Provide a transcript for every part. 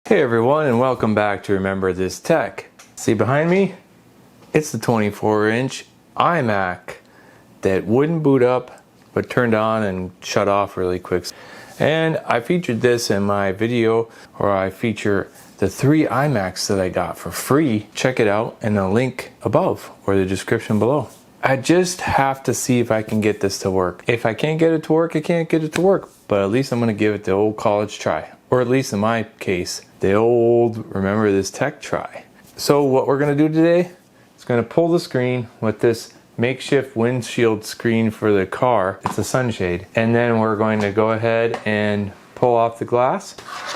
Hey everyone, and welcome back to Remember This Tech. See behind me? It's the 24-inch iMac that wouldn't boot up but turned on and shut off really quick. And I featured this in my video where I feature the 3 iMacs that I got for free. Check it out in the link above or the description below. I just have to see if I can get this to work. If I can't get it to work, I can't get it to work. But at least I'm going to give it the old college try. Or at least in my case, the old Remember This Tech try. So what we're going to do today is going to pull the screen with this makeshift windshield screen for the car. It's a sunshade. And then we're going to go ahead and pull off the glass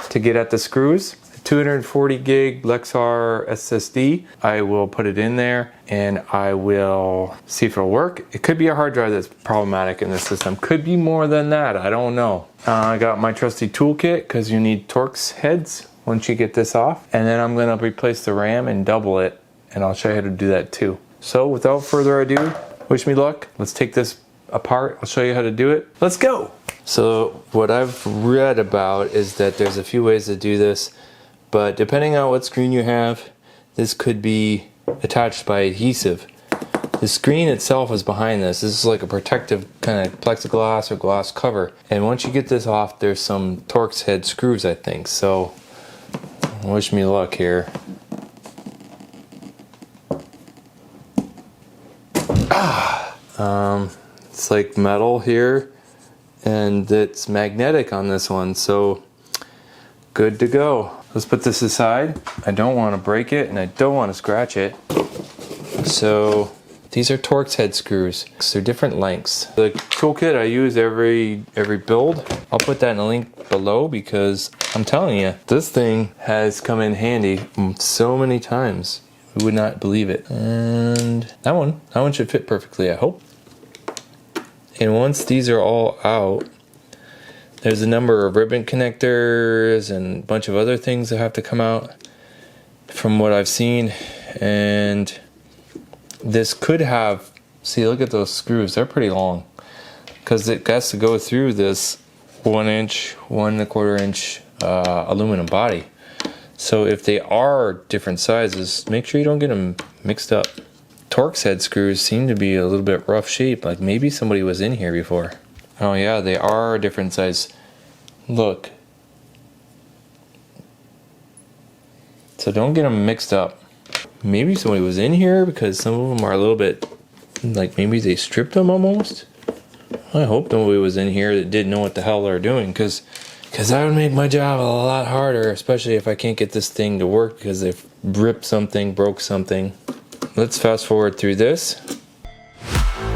to get at the screws. 240 gig Lexar SSD. I will put it in there and I will see if it'll work. It could be a hard drive that's problematic in the system. Could be more than that. I don't know. I got my trusty toolkit because you need Torx heads once you get this off. And then I'm going to replace the RAM and double it. And I'll show you how to do that too. So without further ado, wish me luck. Let's take this apart. I'll show you how to do it. Let's go. So what I've read about is that there's a few ways to do this. But depending on what screen you have, this could be attached by adhesive. The screen itself is behind this. This is like a protective kind of plexiglass or glass cover. And once you get this off, there's some Torx head screws, I think. So, wish me luck here. It's like metal here, and it's magnetic on this one. So, good to go. Let's put this aside. I don't want to break it and I don't want to scratch it. So these are Torx head screws. They're different lengths. The toolkit I use every build, I'll put that in the link below because I'm telling you, this thing has come in handy so many times. You would not believe it. And that one should fit perfectly, I hope. And once these are all out, there's a number of ribbon connectors and a bunch of other things that have to come out from what I've seen. And this could have, see, look at those screws, they're pretty long because it has to go through this 1 inch, 1 1/4 inch aluminum body. So if they are different sizes, make sure you don't get them mixed up. Torx head screws seem to be a little bit rough shape, like maybe somebody was in here before. Oh yeah, they are a different size. Look. So don't get them mixed up. Maybe somebody was in here because some of them are a little bit, like maybe they stripped them almost. I hope nobody was in here that didn't know what the hell they're doing because that would make my job a lot harder, especially if I can't get this thing to work because they've ripped something, broke something. Let's fast forward through this.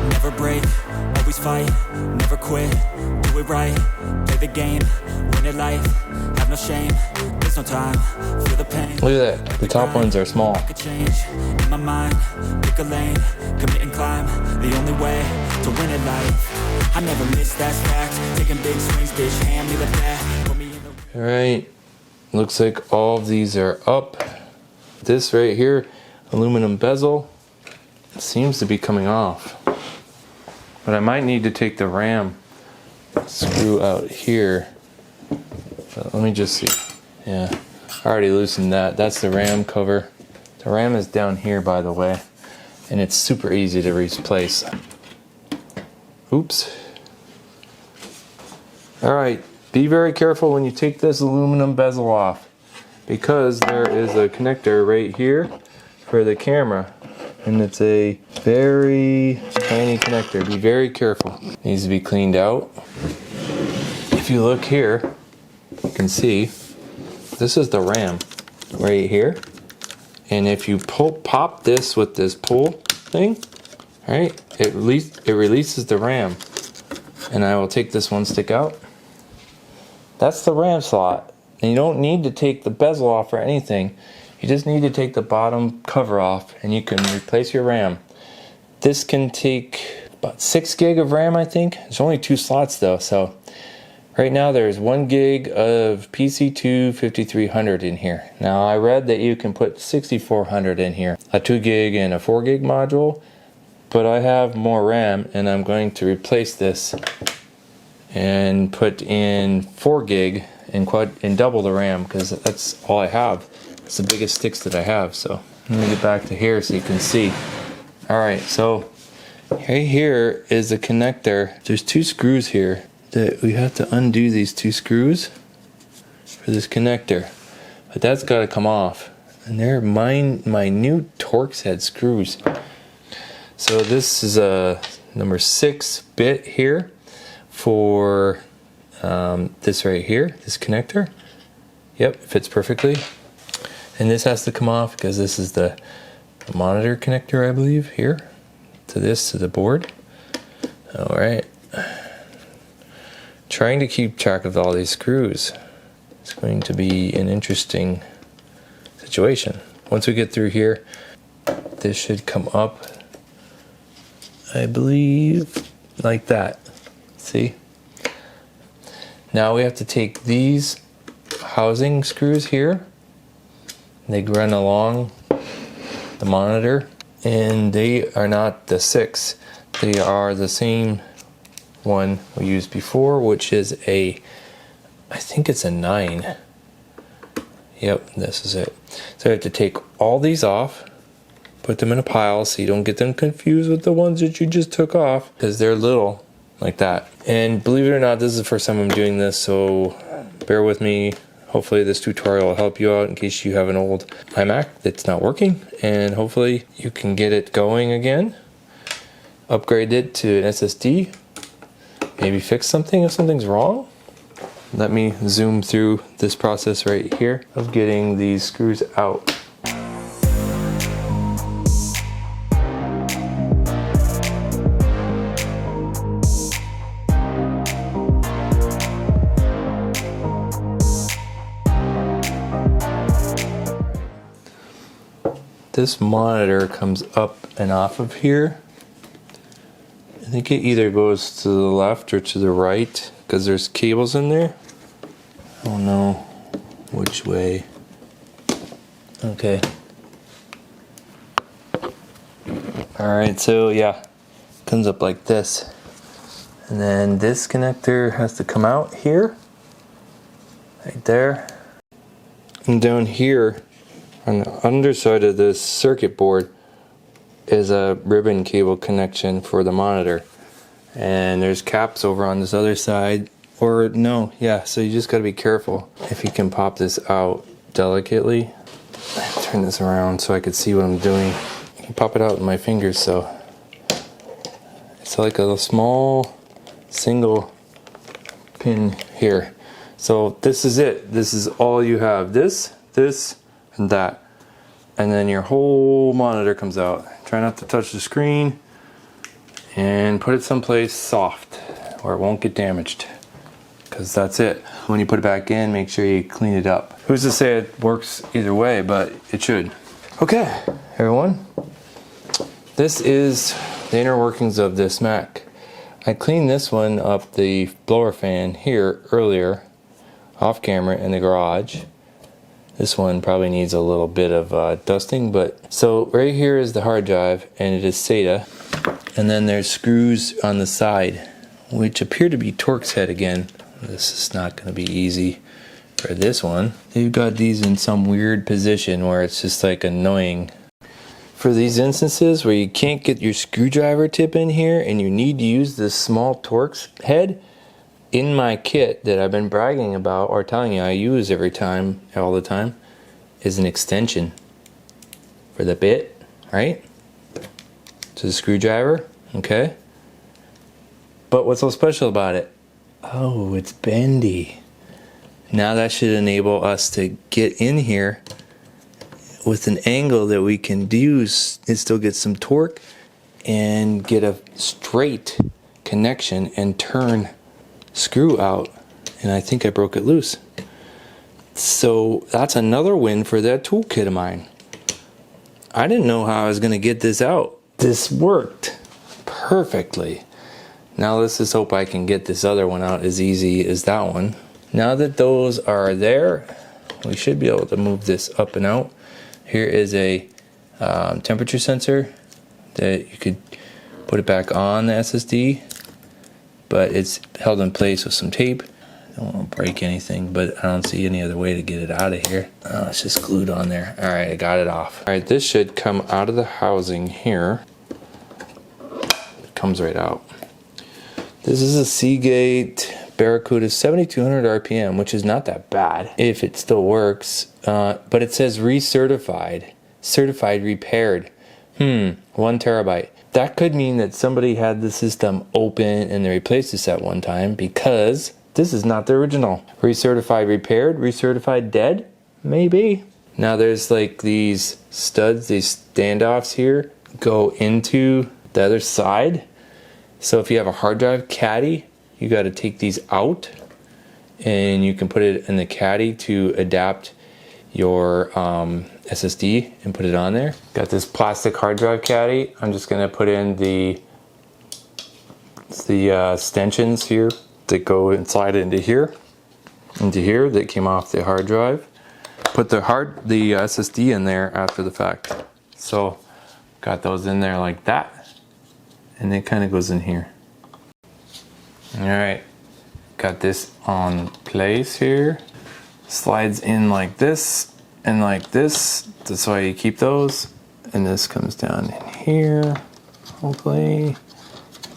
Never break, always fight, never quit, do it right, play the game, win it life, have no shame, there's no time, feel the pain. Look at that, the top ones are small. Change in my mind, pick a lane, commit and climb, the only way to win it life. I never miss, that's fact, taking big swings, bitch, hand me the bat, put me in the... Alright, looks like all of these are up. This right here, aluminum bezel, seems to be coming off. But I might need to take the RAM screw out here. But let me just see. Yeah, I already loosened that. That's the RAM cover. The RAM is down here, by the way. And it's super easy to replace. Oops. Alright, be very careful when you take this aluminum bezel off. Because there is a connector right here for the camera. And it's a very tiny connector. Be very careful. Needs to be cleaned out. If you look here, you can see this is the RAM right here. And if you pop this with this pull thing, right, it releases the RAM. And I will take this one stick out. That's the RAM slot. And you don't need to take the bezel off or anything. You just need to take the bottom cover off and you can replace your RAM. This can take about 6 gig of RAM, I think. There's only 2 slots though, so right now there's 1 gig of PC2 5300 in here. Now I read that you can put 6400 in here, a 2 gig and a 4 gig module, but I have more RAM and I'm going to replace this and put in 4 gig and double the RAM, because that's all I have. It's the biggest sticks that I have. So let me get back to here so you can see. All right, so right here is the connector. There's 2 screws here that we have to undo, these 2 screws for this connector, but that's got to come off, and they're my new Torx head screws. So this is a number 6 bit here for this right here, this connector. Yep, it fits perfectly. And this has to come off because this is the monitor connector, I believe, here to the board. All right. Trying to keep track of all these screws is going to be an interesting situation. Once we get through here, this should come up, I believe, like that. See? Now we have to take these housing screws here. They run along the monitor, and they are not the 6. They are the same one we used before, which is I think it's a 9. Yep, this is it. So I have to take all these off, put them in a pile so you don't get them confused with the ones that you just took off, because they're little like that. And believe it or not, this is the first time I'm doing this, so bear with me. Hopefully this tutorial will help you out in case you have an old iMac that's not working, and hopefully you can get it going again. Upgrade it to an SSD. Maybe fix something if something's wrong. Let me zoom through this process right here of getting these screws out. This monitor comes up and off of here. I think it either goes to the left or to the right because there's cables in there. I don't know which way. Okay. Alright, so yeah, comes up like this. And then this connector has to come out here. Right there. And down here, on the underside of this circuit board, is a ribbon cable connection for the monitor. And there's caps over on this other side. Or no, yeah, so you just gotta be careful. If you can pop this out delicately. Turn this around so I could see what I'm doing. I can pop it out with my fingers, so it's like a small single pin here. So this is it. This is all you have. This, and that. And then your whole monitor comes out. Try not to touch the screen, and put it someplace soft where it won't get damaged, because that's it. When you put it back in, make sure you clean it up. Who's to say it works either way, but it should. Okay, everyone. This is the inner workings of this Mac. I cleaned this one up, the blower fan here earlier, off camera in the garage. This one probably needs a little bit of dusting, but so right here is the hard drive, and it is SATA. And then there's screws on the side, which appear to be Torx head again. This is not going to be easy for this one. They've got these in some weird position where it's just like annoying. For these instances where you can't get your screwdriver tip in here and you need to use this small Torx head, in my kit that I've been bragging about or telling you I use every time, all the time, is an extension for the bit, right? To the screwdriver, okay? But what's so special about it? Oh, it's bendy. Now that should enable us to get in here with an angle that we can use and still get some torque and get a straight connection and turn screw out. And I think I broke it loose. So that's another win for that toolkit of mine. I didn't know how I was going to get this out. This worked perfectly. Now let's just hope I can get this other one out as easy as that one. Now that those are there, we should be able to move this up and out. Here is a temperature sensor that you could put it back on the SSD, but it's held in place with some tape. I don't want to break anything, but I don't see any other way to get it out of here. Oh, it's just glued on there. All right, I got it off. All right, this should come out of the housing here. It comes right out. This is a Seagate Barracuda 7200 RPM, which is not that bad if it still works. But it says recertified, certified repaired. 1 terabyte. That could mean that somebody had the system open and they replaced this at one time, because this is not the original. Recertified repaired, recertified dead? Maybe. Now there's like these studs, these standoffs here, go into the other side. So if you have a hard drive caddy, you got to take these out and you can put it in the caddy to adapt your SSD and put it on there. Got this plastic hard drive caddy. I'm just gonna put in the extensions here that go and slide into here that came off the hard drive. Put the SSD in there after the fact. So got those in there like that, and it kind of goes in here. All right, got this on place here. Slides in like this and like this. That's why you keep those. And this comes down in here. Hopefully,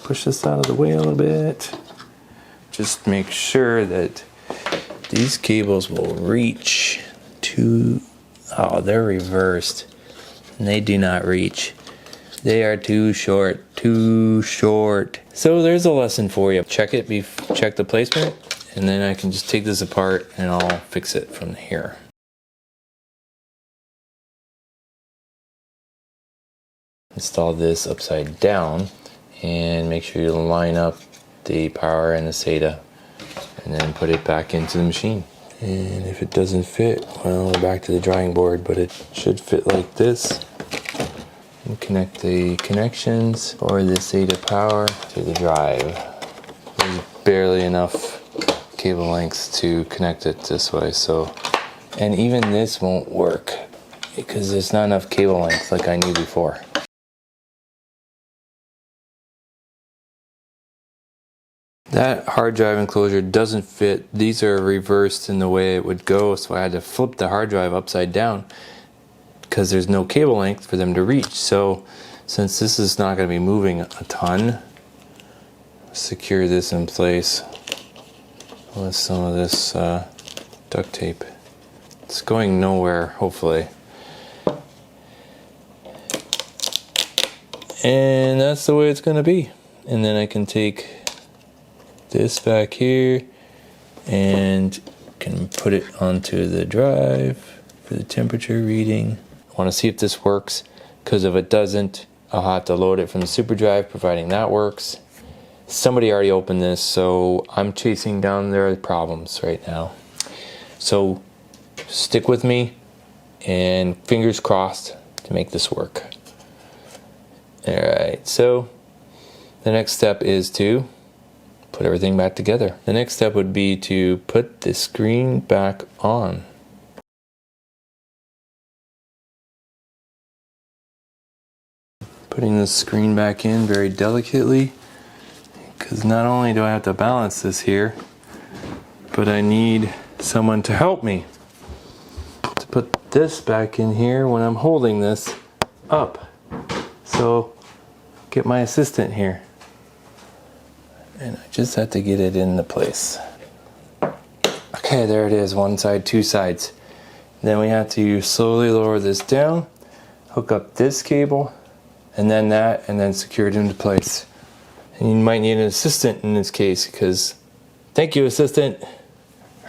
push this out of the way a little bit. Just make sure that these cables will reach to, oh, they're reversed. And they do not reach. They are too short, too short. So there's a lesson for you. Check it, check the placement, and then I can just take this apart and I'll fix it from here. Install this upside down and make sure you line up the power and the SATA, and then put it back into the machine. And if it doesn't fit, well, we're back to the drawing board, but it should fit like this. And connect the connections for the SATA power to the drive. There's barely enough cable lengths to connect it this way, so, and even this won't work because there's not enough cable length like I knew before. That hard drive enclosure doesn't fit. These are reversed in the way it would go, so I had to flip the hard drive upside down because there's no cable length for them to reach. So since this is not going to be moving a ton, secure this in place with some of this duct tape. It's going nowhere, hopefully. And that's the way it's going to be. And then I can take this back here and can put it onto the drive for the temperature reading. I want to see if this works, because if it doesn't, I'll have to load it from the super drive, providing that works. Somebody already opened this, so I'm chasing down their problems right now. So stick with me and fingers crossed to make this work. Alright, so the next step is to put everything back together. The next step would be to put the screen back on. Putting the screen back in very delicately, because not only do I have to balance this here, but I need someone to help me to put this back in here when I'm holding this up. So get my assistant here. And I just have to get it into place. Okay, there it is, one side, two sides. Then we have to slowly lower this down, hook up this cable, and then that, and then secure it into place. And you might need an assistant in this case, because, thank you, assistant.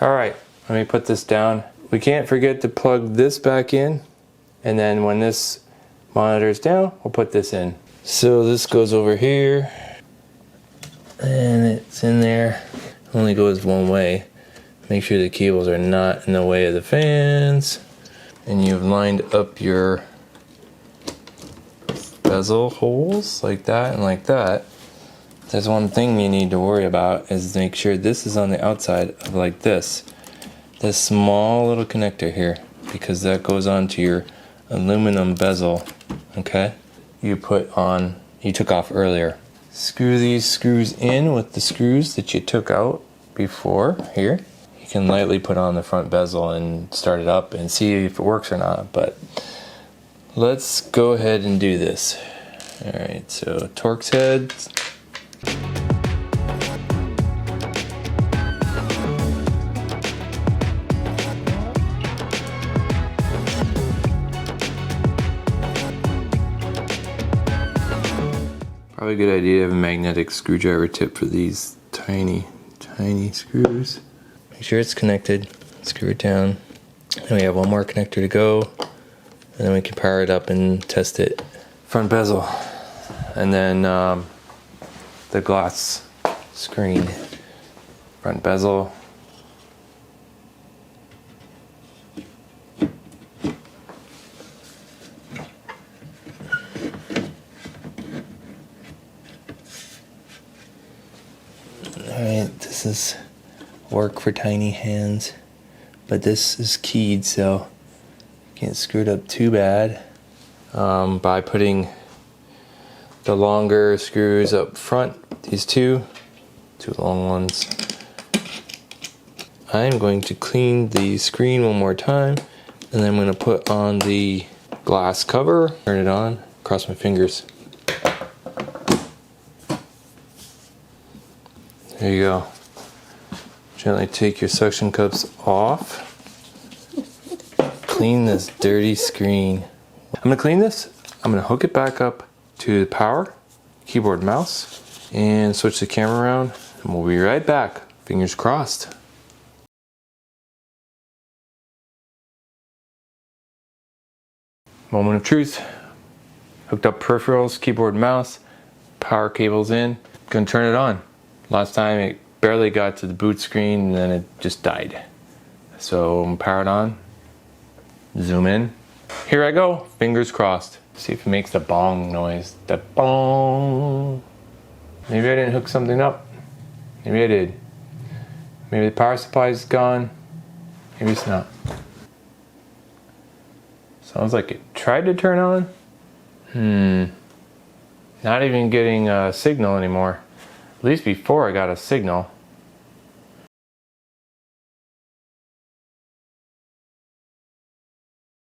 All right, let me put this down. We can't forget to plug this back in, and then when this monitor is down, we'll put this in. So this goes over here, and it's in there. Only goes one way. Make sure the cables are not in the way of the fans, and you've lined up your bezel holes like that and like that. There's one thing you need to worry about, is make sure this is on the outside of like this small little connector here, because that goes onto your aluminum bezel, okay, you took off earlier. Screw these screws in with the screws that you took out before here. You can lightly put on the front bezel and start it up and see if it works or not, but let's go ahead and do this. Alright, so Torx heads. Probably a good idea to have a magnetic screwdriver tip for these tiny screws. Make sure it's connected, screw it down. And we have one more connector to go, and then we can power it up and test it. Front bezel, and then the glass screen. Front bezel. Alright, this is work for tiny hands, but this is keyed, so can't screw it up too bad. By putting the longer screws up front, these two long ones, I'm going to clean the screen one more time, and then I'm going to put on the glass cover, turn it on, cross my fingers. There you go. Gently take your suction cups off. Clean this dirty screen. I'm gonna clean this. I'm gonna hook it back up to the power, keyboard, mouse, and switch the camera around, and we'll be right back. Fingers crossed. Moment of truth. Hooked up peripherals, keyboard, mouse, power cables in. Gonna turn it on. Last time it barely got to the boot screen and then it just died. So I'm powered on. Zoom in. Here I go. Fingers crossed. See if it makes the bong noise. The bong. Maybe I didn't hook something up. Maybe I did. Maybe the power supply is gone. Maybe it's not. Sounds like it tried to turn on. Not even getting a signal anymore. At least before I got a signal.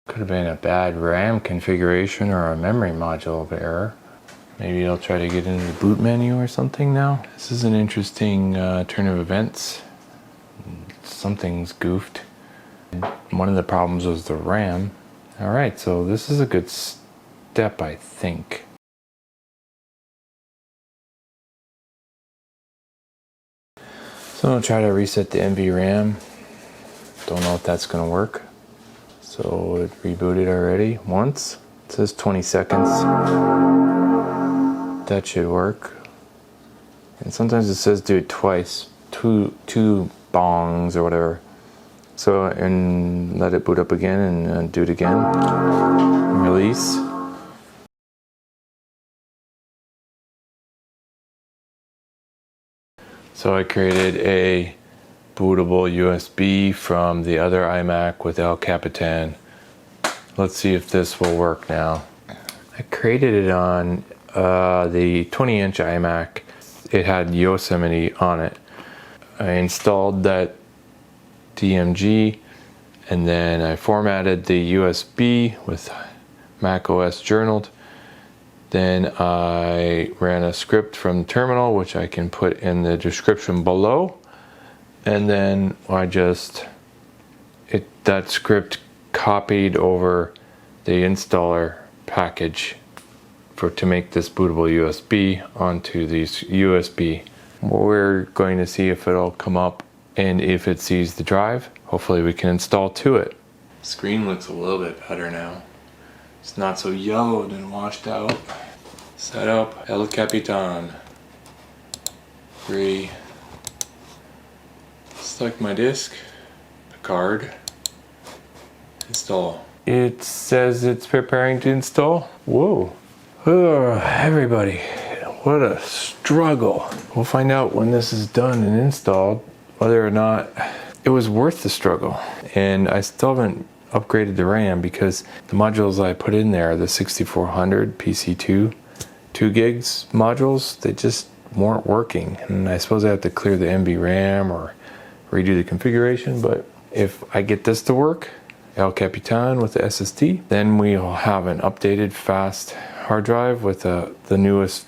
Could have been a bad RAM configuration or a memory module error. Maybe it'll try to get into the boot menu or something now. This is an interesting turn of events. Something's goofed. One of the problems was the RAM. Alright, so this is a good step, I think. So I'll try to reset the NVRAM. Don't know if that's going to work. So it rebooted already once. It says 20 seconds. That should work. And sometimes it says do it twice. Two bongs or whatever. So, and let it boot up again and do it again. And release. So I created a bootable USB from the other iMac with El Capitan. Let's see if this will work now. I created it on the 20-inch iMac. It had Yosemite on it. I installed that DMG, and then I formatted the USB with Mac OS journaled. Then I ran a script from the terminal, which I can put in the description below. And then I that script copied over the installer package to make this bootable USB onto these USB. We're going to see if it'll come up and if it sees the drive. Hopefully we can install to it. Screen looks a little bit better now. It's not so yellowed and washed out. Setup El Capitan. Select my disk, the card, install. It says it's preparing to install. Whoa. Everybody, what a struggle. We'll find out when this is done and installed whether or not it was worth the struggle. And I still haven't upgraded the RAM because the modules I put in there, the 6400 PC2, 2 gigs modules, they just weren't working. And I suppose I have to clear the NVRAM or redo the configuration, but if I get this to work, El Capitan with the SSD, then we'll have an updated fast hard drive with the newest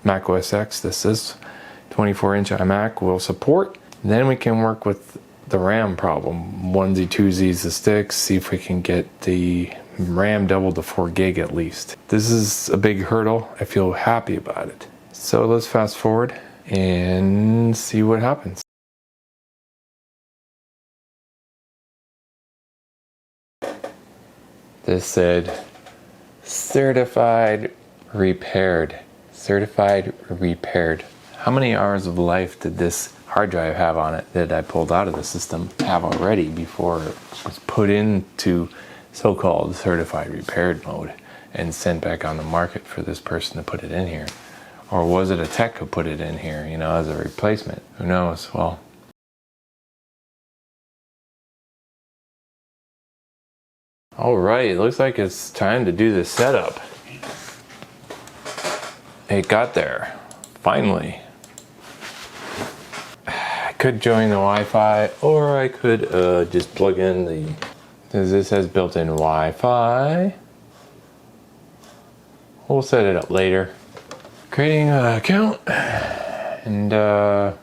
Mac OS X. This is 24-inch iMac will support. Then we can work with the RAM problem. Onesie, twosies, the sticks, see if we can get the RAM doubled to 4 gig at least. This is a big hurdle. I feel happy about it. So let's fast forward and see what happens. This said certified repaired. Certified repaired. How many hours of life did this hard drive have on it that I pulled out of the system have already before it was put into so-called certified repaired mode and sent back on the market for this person to put it in here? Or was it a tech who put it in here, you know, as a replacement? Who knows? Well, all right, it looks like it's time to do the setup. It got there, finally. I could join the Wi-Fi, or I could just plug in the, this has built-in Wi-Fi. We'll set it up later. Creating an account, and all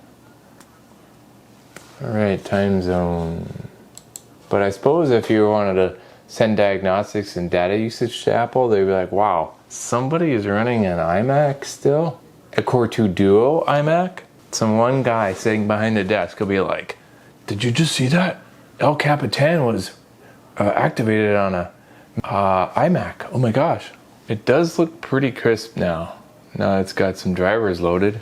right, time zone. But I suppose if you wanted to send diagnostics and data usage to Apple, they'd be like, wow, somebody is running an iMac still? A Core 2 Duo iMac? Some one guy sitting behind the desk will be like, did you just see that? El Capitan was activated on a iMac. Oh my gosh. It does look pretty crisp now. Now it's got some drivers loaded.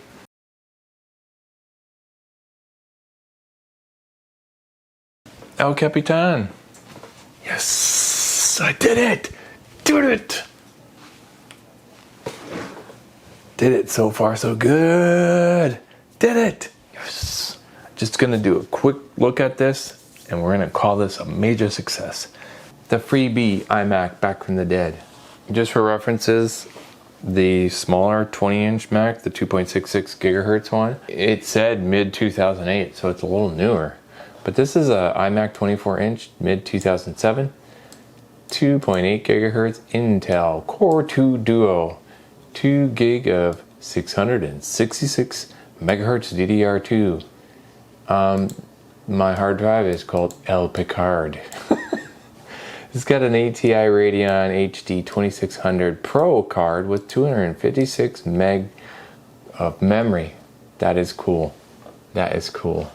El Capitan. Yes, I did it. Did it. Did it. So far so good. Did it. Yes. Just gonna do a quick look at this and we're gonna call this a major success. The freebie iMac back from the dead. Just for references, the smaller 20-inch Mac, the 2.66 gigahertz one, it said mid 2008, so it's a little newer. But this is a iMac 24-inch, mid 2007, 2.8 gigahertz Intel Core 2 Duo, 2 gig of 666 megahertz DDR2. My hard drive is called El Picard. It's got an ATI Radeon HD 2600 Pro card with 256 meg of memory. That is cool. That is cool.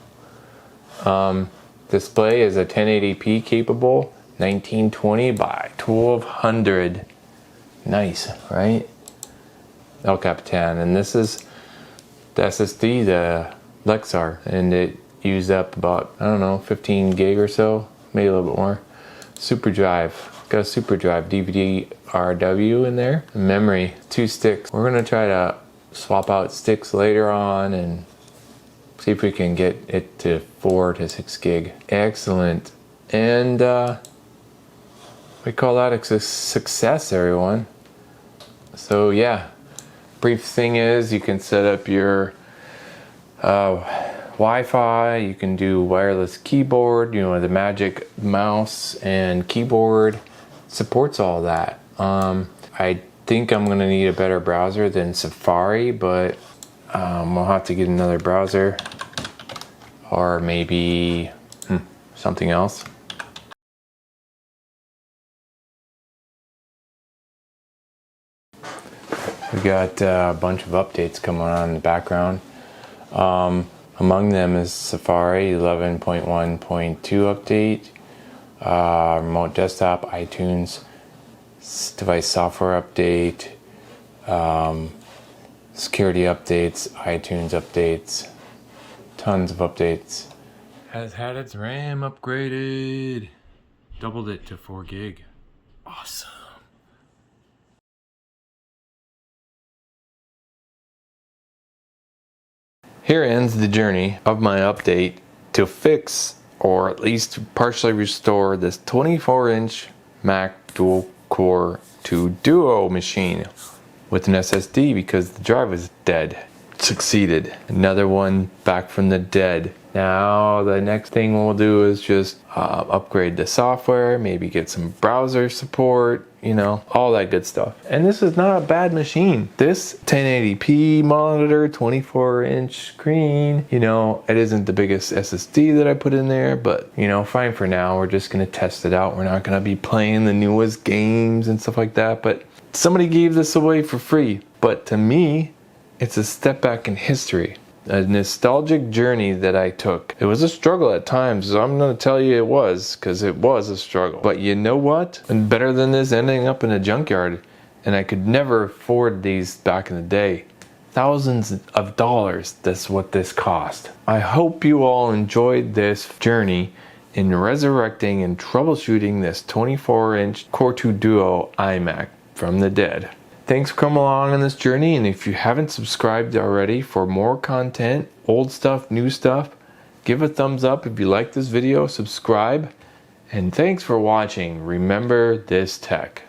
Display is a 1080p capable 1920 by 1200. Nice, right? El Capitan. And this is the SSD, the Lexar, and it used up about, I don't know, 15 gig or so, maybe a little bit more. Super drive, got a super drive DVD RW in there. Memory, 2 sticks. We're gonna try to swap out sticks later on and see if we can get it to 4 to 6 gig. Excellent. And we call that a success, everyone. So yeah, brief thing is you can set up your Wi-Fi, you can do wireless keyboard, you know, the Magic mouse and keyboard supports all that. I think I'm gonna need a better browser than Safari, but we'll have to get another browser or maybe something else. We got a bunch of updates coming on in the background. Among them is Safari 11.1.2 update, remote desktop, iTunes, device software update, security updates, iTunes updates, tons of updates. Has had its RAM upgraded, doubled it to 4 gig. Awesome. Here ends the journey of my update to fix, or at least partially restore, this 24-inch Mac dual-core 2 Duo machine with an SSD because the drive was dead. Succeeded. Another one back from the dead. Now the next thing we'll do is just upgrade the software, maybe get some browser support, you know, all that good stuff. And this is not a bad machine. This 1080p monitor, 24-inch screen, you know, it isn't the biggest SSD that I put in there, but you know, fine for now. We're just gonna test it out. We're not gonna be playing the newest games and stuff like that, but somebody gave this away for free. But to me, it's a step back in history. A nostalgic journey that I took. It was a struggle at times, so I'm going to tell you it was, because it was a struggle. But you know what? And better than this ending up in a junkyard, and I could never afford these back in the day. Thousands of dollars, that's what this cost. I hope you all enjoyed this journey in resurrecting and troubleshooting this 24-inch Core 2 Duo iMac from the dead. Thanks for coming along on this journey, and if you haven't subscribed already for more content, old stuff, new stuff, give a thumbs up if you like this video, subscribe, and thanks for watching. Remember this tech.